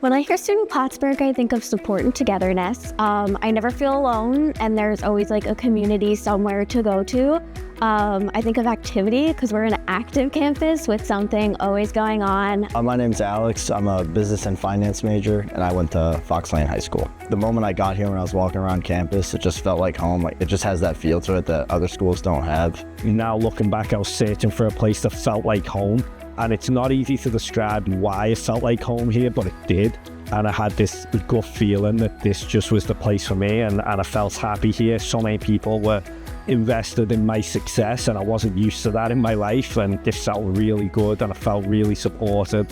When I hear SUNY Plattsburgh, I think of support and togetherness. I never feel alone, and there's always like a community somewhere to go to. I think of activity because we're an active campus with something always going on. My name's Alex. I'm a business and finance major, and I went to Fox Lane High School. The moment I got here, when I was walking around campus, it just felt like home. Like, it just has that feel to it that other schools don't have. Now looking back, I was searching for a place that felt like home. And it's not easy to describe why it felt like home here, but it did. And I had this gut feeling that this just was the place for me, and I felt happy here. So many people were invested in my success, and I wasn't used to that in my life, and this felt really good, and I felt really supported.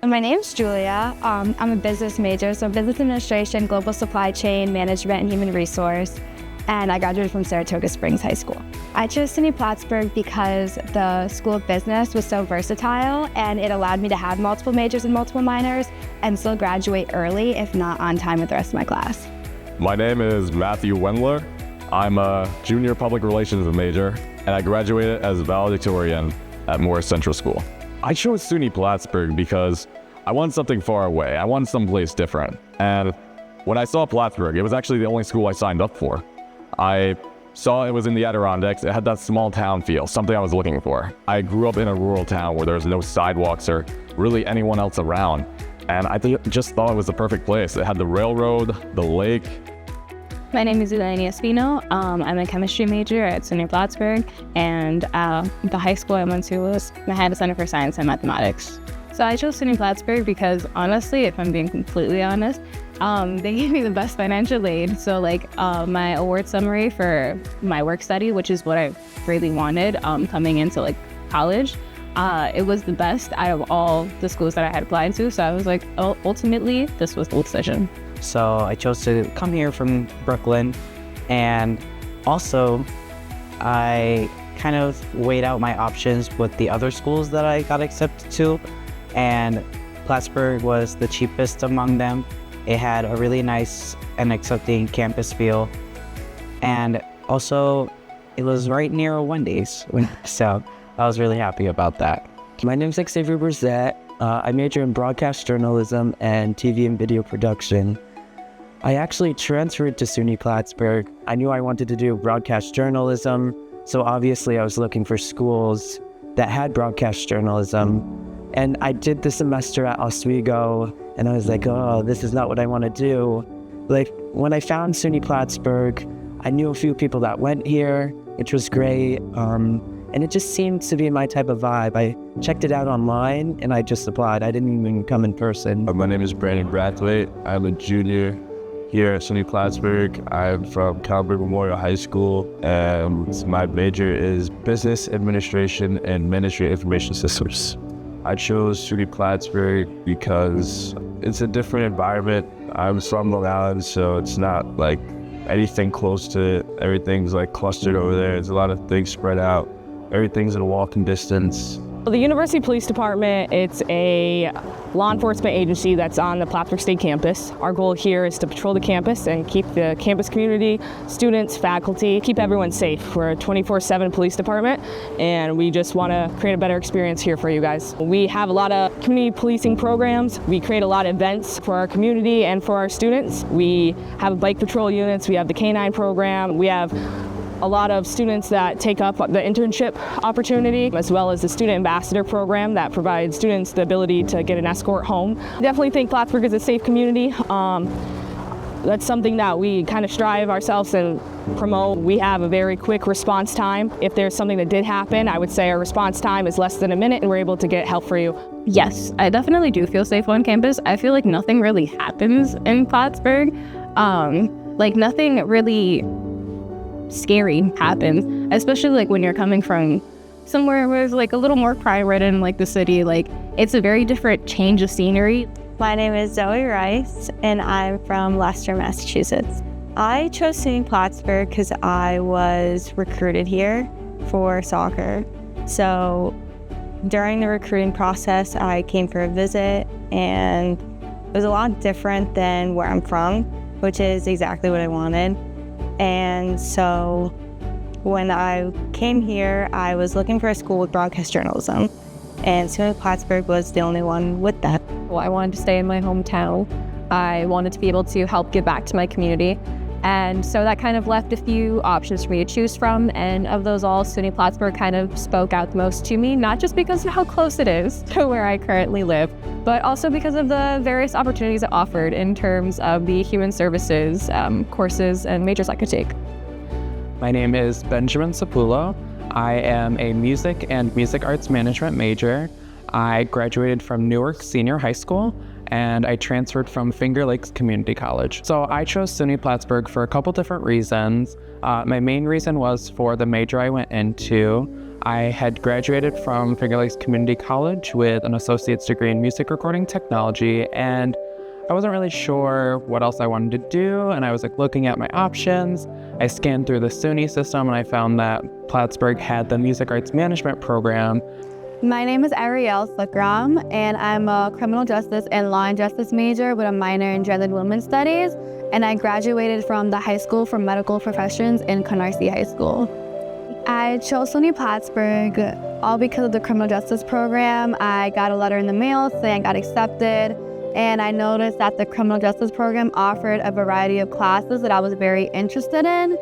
My name's Julia. I'm a business major, so business administration, global supply chain, management, and human resource. And I graduated from Saratoga Springs High School. I chose SUNY Plattsburgh because the School of Business was so versatile, and it allowed me to have multiple majors and multiple minors and still graduate early, if not on time with the rest of my class. My name is Matthew Wendler. I'm a junior public relations major, and I graduated as valedictorian at Morris Central School. I chose SUNY Plattsburgh because I wanted something far away. I wanted someplace different. And when I saw Plattsburgh, it was actually the only school I signed up for. I saw it was in the Adirondacks. It had that small town feel, something I was looking for. I grew up in a rural town where there was no sidewalks or really anyone else around. And I just thought it was the perfect place. It had the railroad, the lake. My name is Elaine Espino. I'm a chemistry major at SUNY Plattsburgh, and the high school I went to was Manhattan Center for Science and Mathematics. So I chose SUNY Plattsburgh because, honestly, if I'm being completely honest, they gave me the best financial aid. So my award summary for my work study, which is what I really wanted coming into college, it was the best out of all the schools that I had applied to. So I was like, oh, ultimately, this was the decision. So I chose to come here from Brooklyn, and also I kind of weighed out my options with the other schools that I got accepted to, and Plattsburgh was the cheapest among them. It had a really nice and accepting campus feel, and also it was right near a Wendy's, so I was really happy about that. My name's Xavier Brzett. I major in broadcast journalism and TV and video production. I actually transferred to SUNY Plattsburgh. I knew I wanted to do broadcast journalism, so obviously I was looking for schools that had broadcast journalism. And I did the semester at Oswego, and I was like, oh, this is not what I want to do. When I found SUNY Plattsburgh, I knew a few people that went here, which was great. And it just seemed to be my type of vibe. I checked it out online, and I just applied. I didn't even come in person. My name is Brandon Brathwaite. I'm a junior here at SUNY Plattsburgh. I'm from Calvary Memorial High School, and my major is Business Administration and Ministry of Information Systems. I chose SUNY Plattsburgh because it's a different environment. I'm from Long Island, so it's not like anything close to it. Everything's clustered over there. There's a lot of things spread out. Everything's in walking distance. The University Police Department, it's a law enforcement agency that's on the Plattsburgh State campus. Our goal here is to patrol the campus and keep the campus community, students, faculty, keep everyone safe. We're a 24/7 police department, and we just want to create a better experience here for you guys. We have a lot of community policing programs. We create a lot of events for our community and for our students. We have bike patrol units. We have the K-9 program. We have a lot of students that take up the internship opportunity, as well as the student ambassador program that provides students the ability to get an escort home. I definitely think Plattsburgh is a safe community. That's something that we kind of strive ourselves and promote. We have a very quick response time. If there's something that did happen, I would say our response time is less than a minute, and we're able to get help for you. Yes, I definitely do feel safe on campus. I feel like nothing really happens in Plattsburgh. Nothing really scary happens, especially when you're coming from somewhere where there's a little more crime ridden, the city. It's a very different change of scenery. My name is Zoe Rice, and I'm from Leicester, Massachusetts. I chose SUNY Plattsburgh because I was recruited here for soccer. So during the recruiting process, I came for a visit, and it was a lot different than where I'm from, which is exactly what I wanted. And so when I came here, I was looking for a school with broadcast journalism, and SUNY Plattsburgh was the only one with that. local. I wanted to stay in my hometown. I wanted to be able to help give back to my community. And so that kind of left a few options for me to choose from. And of those all, SUNY Plattsburgh kind of spoke out the most to me, not just because of how close it is to where I currently live, but also because of the various opportunities it offered in terms of the human services courses and majors I could take. My name is Benjamin Sapulo. I am a music and music arts management major. I graduated from Newark Senior High School, and I transferred from Finger Lakes Community College. So I chose SUNY Plattsburgh for a couple different reasons. My main reason was for the major I went into. I had graduated from Finger Lakes Community College with an associate's degree in music recording technology, and I wasn't really sure what else I wanted to do, and I was like looking at my options. I scanned through the SUNY system and I found that Plattsburgh had the music arts management program. My name is Ariel Sukram, and I'm a criminal justice and law and justice major with a minor in gender women's studies, and I graduated from the High School for Medical Professions in Canarsie High School. I chose SUNY Plattsburgh all because of the criminal justice program. I got a letter in the mail saying I got accepted, and I noticed that the criminal justice program offered a variety of classes that I was very interested in.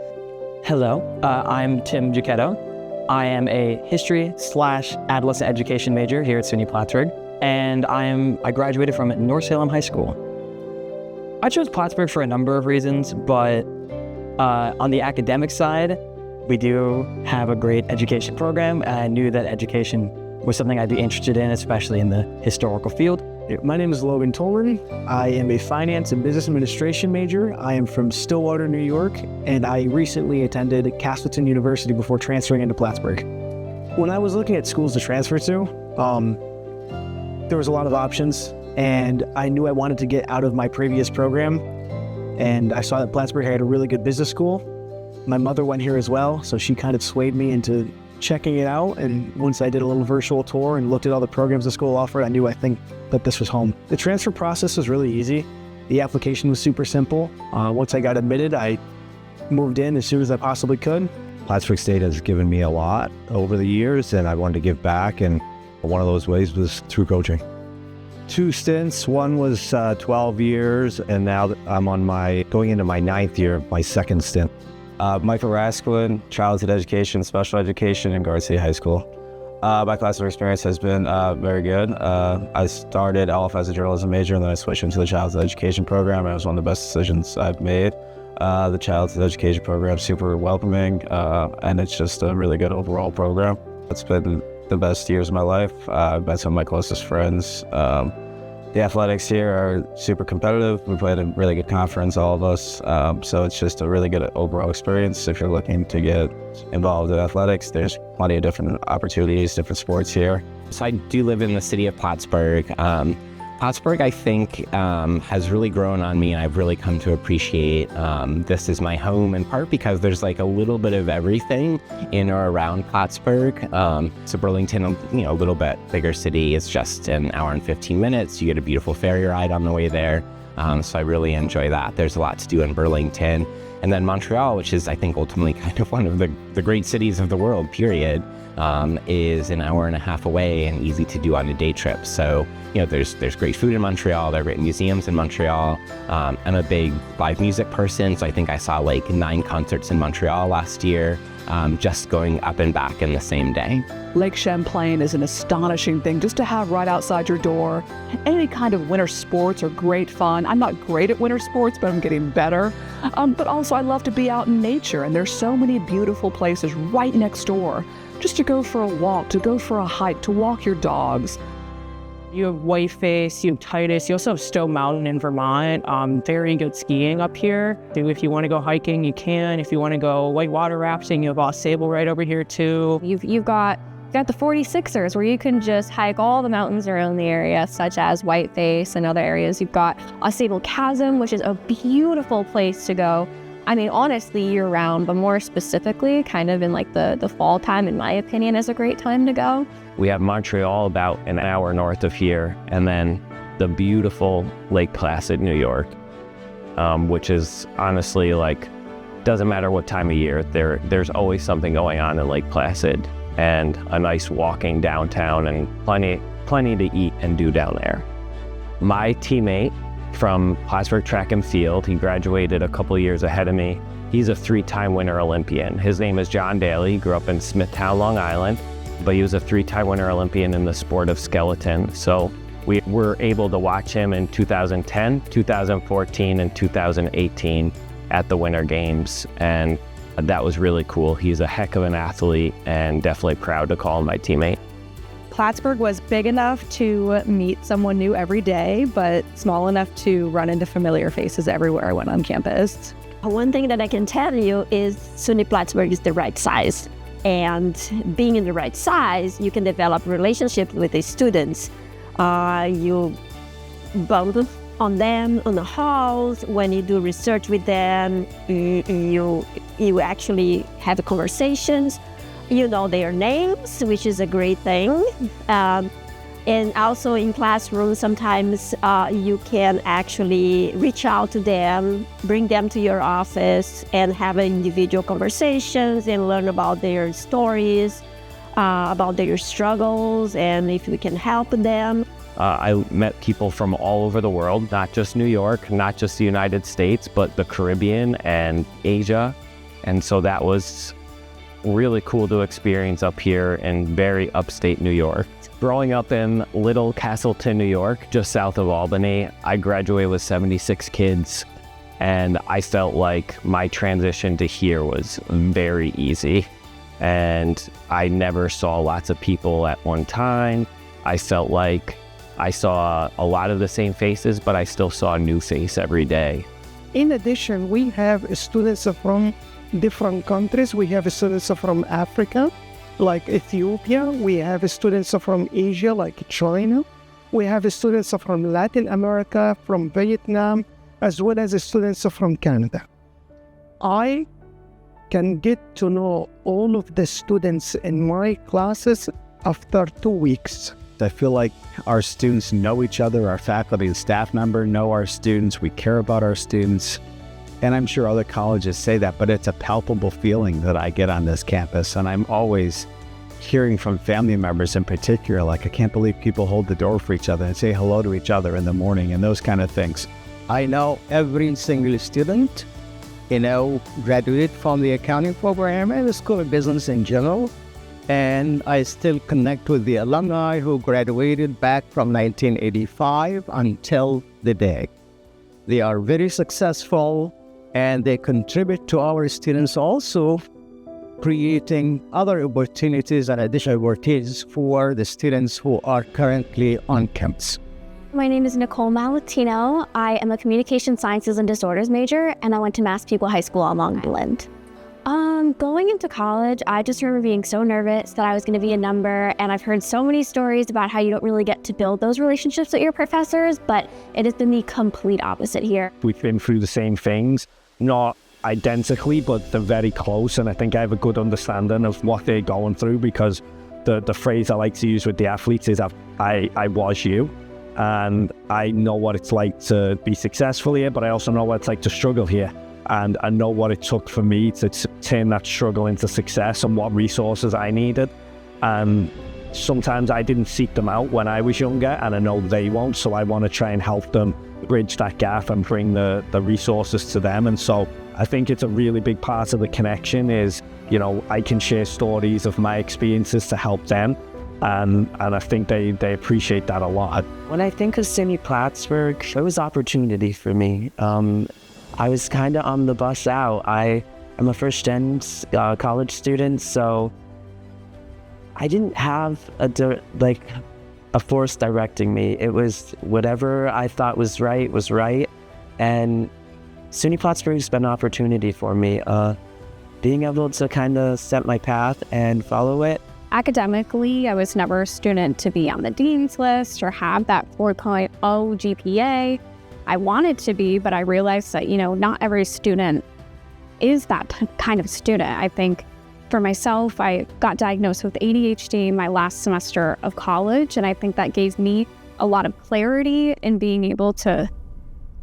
Hello, I'm Tim Giacchetto. I am a history/adolescent education major here at SUNY Plattsburgh, and I graduated from North Salem High School. I chose Plattsburgh for a number of reasons, but on the academic side, we do have a great education program, and I knew that education was something I'd be interested in, especially in the historical field. My name is Logan Tolman. I am a finance and business administration major. I am from Stillwater, New York, and I recently attended Castleton University before transferring into Plattsburgh. When I was looking at schools to transfer to, there was a lot of options, and I knew I wanted to get out of my previous program, and I saw that Plattsburgh had a really good business school. My mother went here as well, so she kind of swayed me into checking it out, and once I did a little virtual tour and looked at all the programs the school offered, I think that this was home. The transfer process was really easy. The application was super simple. Once I got admitted, I moved in as soon as I possibly could. Plattsburgh State has given me a lot over the years, and I wanted to give back, and one of those ways was through coaching. 2 stints, one was 12 years, and now I'm going into my 9th year, my 2nd stint. Michael Rasklin, childhood education, special education in Garden City High School. My classroom experience has been very good. I started LF as a journalism major, and then I switched into the childhood education program, and it was one of the best decisions I've made. The childhood education program is super welcoming, and it's just a really good overall program. It's been the best years of my life. I've met some of my closest friends. The athletics here are super competitive. We played a really good conference, all of us. So it's just a really good overall experience. If you're looking to get involved in athletics, there's plenty of different opportunities, different sports here. So I do live in the city of Plattsburgh. Plattsburgh, I think, has really grown on me, and I've really come to appreciate this as my home, in part because there's like a little bit of everything in or around Plattsburgh. So Burlington, a little bit bigger city. It's just an hour and 15 minutes. You get a beautiful ferry ride on the way there. So I really enjoy that. There's a lot to do in Burlington. And then Montreal, which is, I think, ultimately kind of one of the great cities of the world, period, is an hour and a half away and easy to do on a day trip. So, there's great food in Montreal. There are great museums in Montreal. I'm a big live music person, so I think I saw like 9 concerts in Montreal last year, just going up and back in the same day. Lake Champlain is an astonishing thing just to have right outside your door. Any kind of winter sports are great fun. I'm not great at winter sports, but I'm getting better. But also I love to be out in nature, and there's so many beautiful places right next door. Just to go for a walk, to go for a hike, to walk your dogs. You have Whiteface, you have Titus, you also have Stowe Mountain in Vermont. Very good skiing up here. If you want to go hiking, you can. If you want to go whitewater rafting, you have Au Sable right over here too. You've got the 46ers where you can just hike all the mountains around the area, such as Whiteface and other areas. You've got Au Sable Chasm, which is a beautiful place to go. I mean, honestly, year-round, but more specifically, kind of in like the fall time, in my opinion, is a great time to go. We have Montreal about an hour north of here, and then the beautiful Lake Placid, New York, which is honestly doesn't matter what time of year, there's always something going on in Lake Placid, and a nice walking downtown and plenty to eat and do down there. my teammate from Plattsburgh Track and Field, he graduated a couple years ahead of me. He's a 3-time winter Olympian. His name is John Daly. He grew up in Smithtown, Long Island, but he was a 3-time winter Olympian in the sport of skeleton. So we were able to watch him in 2010, 2014, and 2018 at the Winter Games, and that was really cool. He's a heck of an athlete and definitely proud to call him my teammate. Plattsburgh was big enough to meet someone new every day, but small enough to run into familiar faces everywhere I went on campus. One thing that I can tell you is SUNY Plattsburgh is the right size. And being in the right size, you can develop relationships with the students. You bump on them on the halls. When you do research with them, you actually have conversations. You know their names, which is a great thing. And also in classrooms, sometimes you can actually reach out to them, bring them to your office and have individual conversations and learn about their stories, about their struggles, and if we can help them. I met people from all over the world, not just New York, not just the United States, but the Caribbean and Asia. And so that was really cool to experience up here in very upstate New York. Growing up in Little Castleton, New York, just south of Albany, I graduated with 76 kids, and I felt like my transition to here was very easy. And I never saw lots of people at one time. I felt like I saw a lot of the same faces, but I still saw a new face every day. In addition, we have students from different countries. We have students from Africa, like Ethiopia. We have students from Asia, like China. We have students from Latin America, from Vietnam, as well as students from Canada. I can get to know all of the students in my classes after 2 weeks. I feel like our students know each other, our faculty and staff member know our students, we care about our students. And I'm sure other colleges say that, but it's a palpable feeling that I get on this campus. And I'm always hearing from family members in particular, like, I can't believe people hold the door for each other and say hello to each other in the morning and those kind of things. I know every single student, graduated from the accounting program and the School of Business in general. And I still connect with the alumni who graduated back from 1985 until the day. They are very successful, and they contribute to our students also, creating other opportunities and additional opportunities for the students who are currently on campus. My name is Nicole Malatino. I am a Communication Sciences and Disorders major, and I went to Mass People High School on Long Island. Going into college, I just remember being so nervous that I was going to be a number, and I've heard so many stories about how you don't really get to build those relationships with your professors, but it has been the complete opposite here. We've been through the same things, not identically, but they're very close, and I think I have a good understanding of what they're going through, because the phrase I like to use with the athletes is I was you, and I know what it's like to be successful here, but I also know what it's like to struggle here. And I know what it took for me to turn that struggle into success and what resources I needed. And sometimes I didn't seek them out when I was younger, and I know they won't, so I want to try and help them bridge that gap and bring the resources to them. And so I think it's a really big part of the connection is, I can share stories of my experiences to help them. And I think they appreciate that a lot. When I think of SUNY Plattsburgh, it was opportunity for me. I was kind of on the bus out. I'm a first-gen college student, so I didn't have a force directing me. It was whatever I thought was right. And SUNY Plattsburgh has been an opportunity for me. Being able to kind of set my path and follow it. Academically, I was never a student to be on the dean's list or have that 4.0 GPA. I wanted to be, but I realized that, not every student is that kind of student. I think for myself, I got diagnosed with ADHD my last semester of college, and I think that gave me a lot of clarity in being able to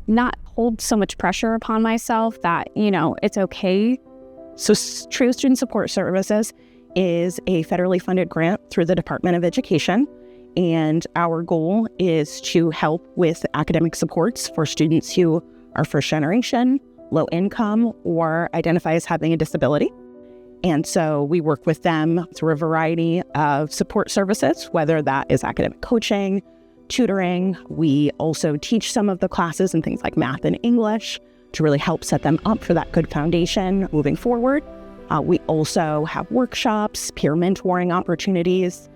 not hold so much pressure upon myself that, it's okay. So True Student Support Services is a federally funded grant through the Department of Education. and our goal is to help with academic supports for students who are first generation, low income, or identify as having a disability. And so we work with them through a variety of support services, whether that is academic coaching, tutoring. We also teach some of the classes in things like math and English to really help set them up for that good foundation moving forward. We also have workshops, peer mentoring opportunities.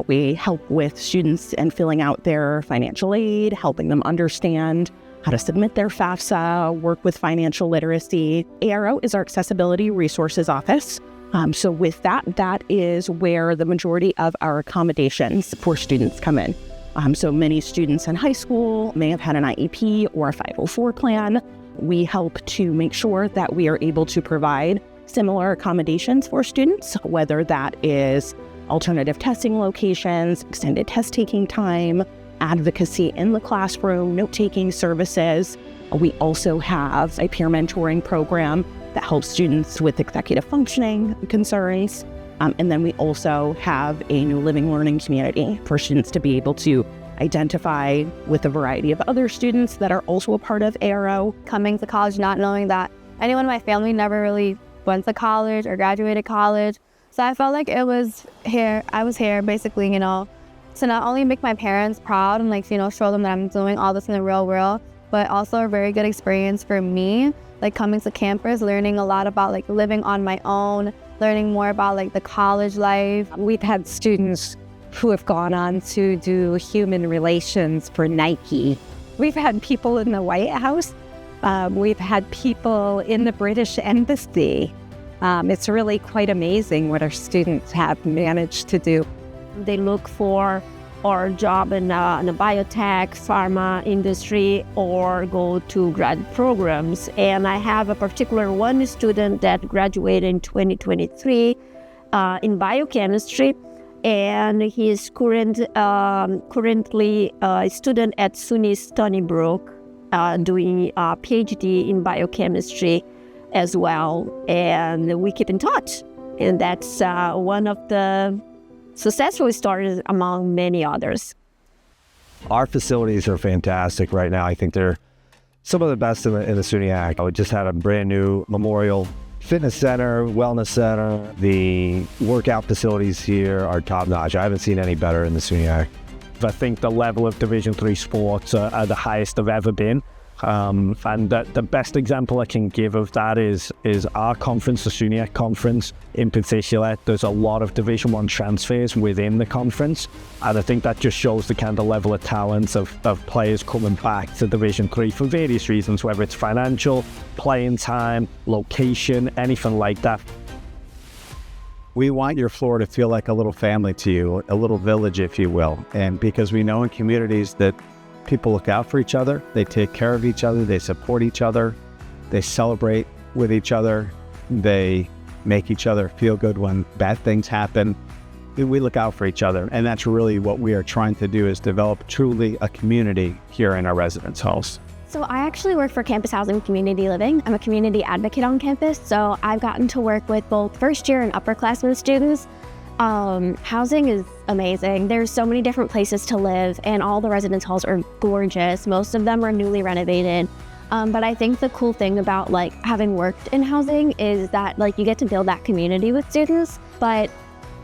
We help with students and filling out their financial aid, helping them understand how to submit their FAFSA, work with financial literacy. ARO is our Accessibility Resources Office. So with that, that is where the majority of our accommodations for students come in. So many students in high school may have had an IEP or a 504 plan. We help to make sure that we are able to provide similar accommodations for students, whether that is alternative testing locations, extended test taking time, advocacy in the classroom, note-taking services. We also have a peer mentoring program that helps students with executive functioning concerns. And then we also have a new living learning community for students to be able to identify with a variety of other students that are also a part of ARO. Coming to college not knowing that anyone in my family never really went to college or graduated college. So I felt like I was here basically, to not only make my parents proud and show them that I'm doing all this in the real world, but also a very good experience for me, coming to campus, learning a lot about living on my own, learning more about the college life. We've had students who have gone on to do human relations for Nike. We've had people in the White House. We've had people in the British Embassy. It's really quite amazing what our students have managed to do. They look for or job in the biotech, pharma industry, or go to grad programs. And I have a particular one student that graduated in 2023 in biochemistry, and he is currently a student at SUNY Stony Brook, doing a PhD in biochemistry as well. And we keep in touch, and that's one of the successful stories among many others. Our facilities are fantastic right now. I think they're some of the best in the SUNY Act. We just had a brand new memorial fitness center, wellness center. The workout facilities here are top notch. I haven't seen any better in the SUNY Act. I think the level of Division III sports are the highest they've ever been. And the best example I can give of that is our conference, the SUNY conference in particular. There's a lot of Division I transfers within the conference, and I think that just shows the kind of level of talent of players coming back to Division III for various reasons, whether it's financial, playing time, location, anything like that. We want your floor to feel like a little family to you, a little village, if you will. And because we know in communities that people look out for each other, they take care of each other, they support each other, they celebrate with each other, they make each other feel good when bad things happen. We look out for each other, and that's really what we are trying to do, is develop truly a community here in our residence halls. So I actually work for Campus Housing Community Living. I'm a community advocate on campus, so I've gotten to work with both first year and upperclassmen students. Housing is amazing. There's so many different places to live, and all the residence halls are gorgeous. Most of them are newly renovated. But I think the cool thing about having worked in housing is that you get to build that community with students, but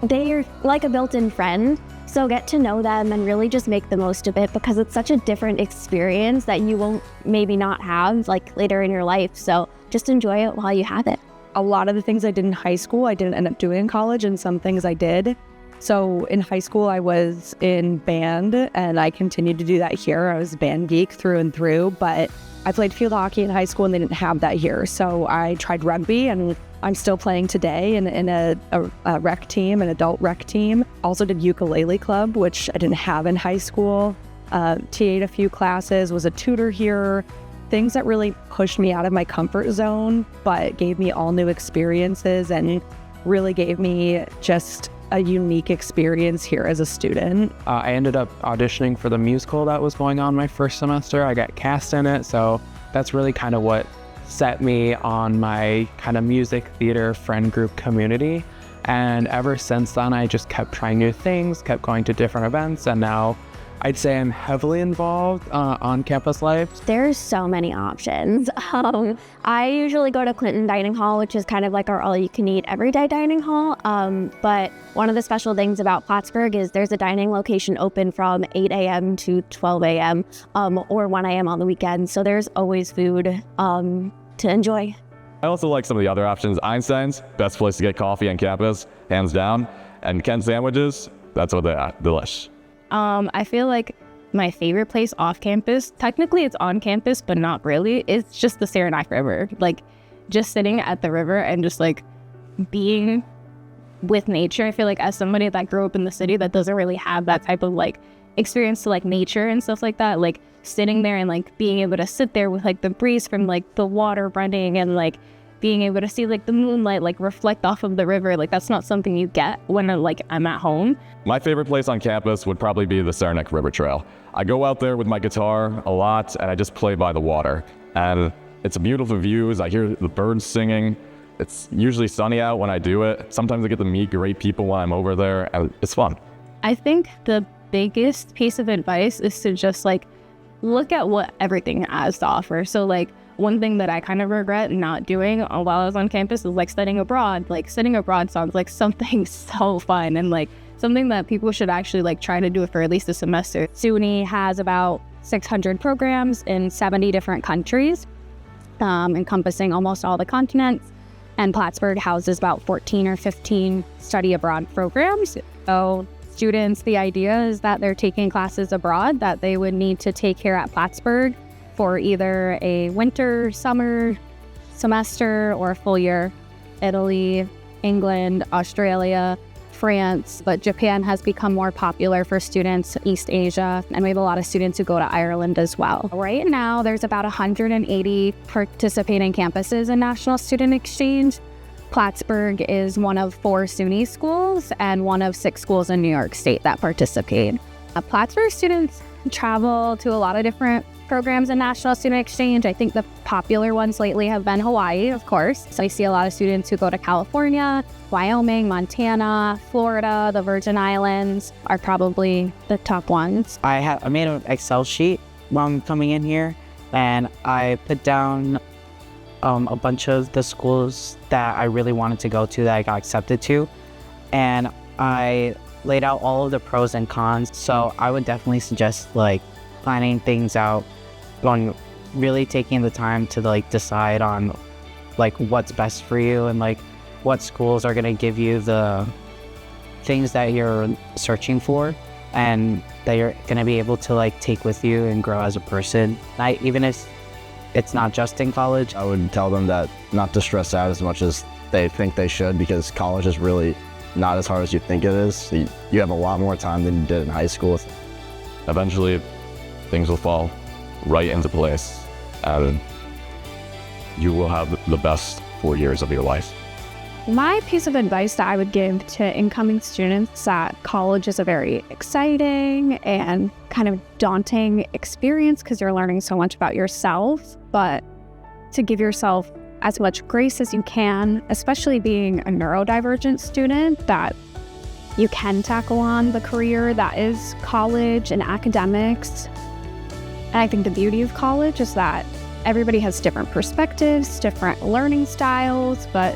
they are like a built-in friend. So get to know them and really just make the most of it, because it's such a different experience that you won't maybe not have later in your life. So just enjoy it while you have it. A lot of the things I did in high school, I didn't end up doing in college, and some things I did. So in high school, I was in band, and I continued to do that here. I was a band geek through and through, but I played field hockey in high school, and they didn't have that here. So I tried rugby, and I'm still playing today in a rec team, an adult rec team. Also did ukulele club, which I didn't have in high school. TA'd a few classes, was a tutor here. Things that really pushed me out of my comfort zone, but gave me all new experiences and really gave me just a unique experience here as a student. I ended up auditioning for the musical that was going on my first semester. I got cast in it, so that's really kind of what set me on my kind of music theater friend group community. And ever since then, I just kept trying new things, kept going to different events, and now I'd say I'm heavily involved on campus life. There's so many options. I usually go to Clinton Dining Hall, which is kind of like our all-you-can-eat everyday dining hall. But one of the special things about Plattsburgh is there's a dining location open from 8 a.m. to 12 a.m. Or 1 a.m. on the weekends. So there's always food to enjoy. I also like some of the other options. Einstein's, best place to get coffee on campus, hands down. And Ken sandwiches, that's what they're delish. I feel like my favorite place off campus, technically it's on campus, but not really, it's just the Saranac River. Like, just sitting at the river and just like being with nature. I feel like as somebody that grew up in the city that doesn't really have that type of like experience to like nature and stuff like that, like sitting there and like being able to sit there with like the breeze from like the water running and like being able to see like the moonlight like reflect off of the river, like that's not something you get when like I'm at home. My favorite place on campus would probably be the Saranac River Trail. I go out there with my guitar a lot and I just play by the water. And it's a beautiful views. I hear the birds singing. It's usually sunny out when I do it. Sometimes I get to meet great people when I'm over there, and it's fun. I think the biggest piece of advice is to just like look at what everything has to offer. So like one thing that I kind of regret not doing while I was on campus is like studying abroad. Like studying abroad sounds like something so fun and like something that people should actually like try to do for at least a semester. SUNY has about 600 programs in 70 different countries, encompassing almost all the continents. And Plattsburgh houses about 14 or 15 study abroad programs. So students, the idea is that they're taking classes abroad that they would need to take here at Plattsburgh for either a winter, summer semester or a full year. Italy, England, Australia, France, but Japan has become more popular for students, East Asia, and we have a lot of students who go to Ireland as well. Right now, there's about 180 participating campuses in National Student Exchange. Plattsburgh is one of 4 SUNY schools and one of 6 schools in New York State that participate. Plattsburgh students travel to a lot of different programs in National Student Exchange. I think the popular ones lately have been Hawaii, of course. So I see a lot of students who go to California, Wyoming, Montana, Florida, the Virgin Islands are probably the top ones. I made an Excel sheet while I'm coming in here, and I put down a bunch of the schools that I really wanted to go to that I got accepted to, and I laid out all of the pros and cons. So I would definitely suggest like planning things out, really taking the time to like decide on like what's best for you and like what schools are going to give you the things that you're searching for and that you're going to be able to like take with you and grow as a person. Even if it's not just in college, I would tell them that not to stress out as much as they think they should, because college is really not as hard as you think it is. You have a lot more time than you did in high school. Eventually, things will fall right into place, and you will have the best 4 years of your life. My piece of advice that I would give to incoming students that college is a very exciting and kind of daunting experience because you're learning so much about yourself, but to give yourself as much grace as you can, especially being a neurodivergent student, that you can tackle on the career that is college and academics. And I think the beauty of college is that everybody has different perspectives, different learning styles, but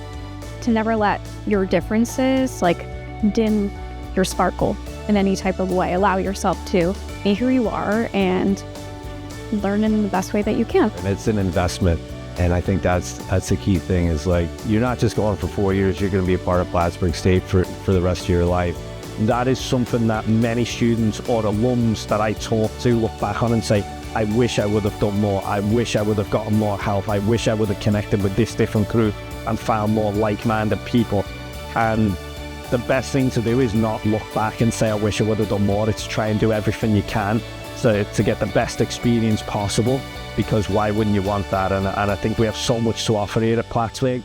to never let your differences like dim your sparkle in any type of way. Allow yourself to be who you are and learn in the best way that you can. And it's an investment. And I think that's the key thing is like, you're not just going for 4 years, you're going to be a part of Plattsburgh State for the rest of your life. And that is something that many students or alums that I talk to look back on and say, I wish I would have done more. I wish I would have gotten more help. I wish I would have connected with this different group and found more like-minded people. And the best thing to do is not look back and say, I wish I would have done more. It's try and do everything you can to get the best experience possible, because why wouldn't you want that? And I think we have so much to offer here at Plattsburgh.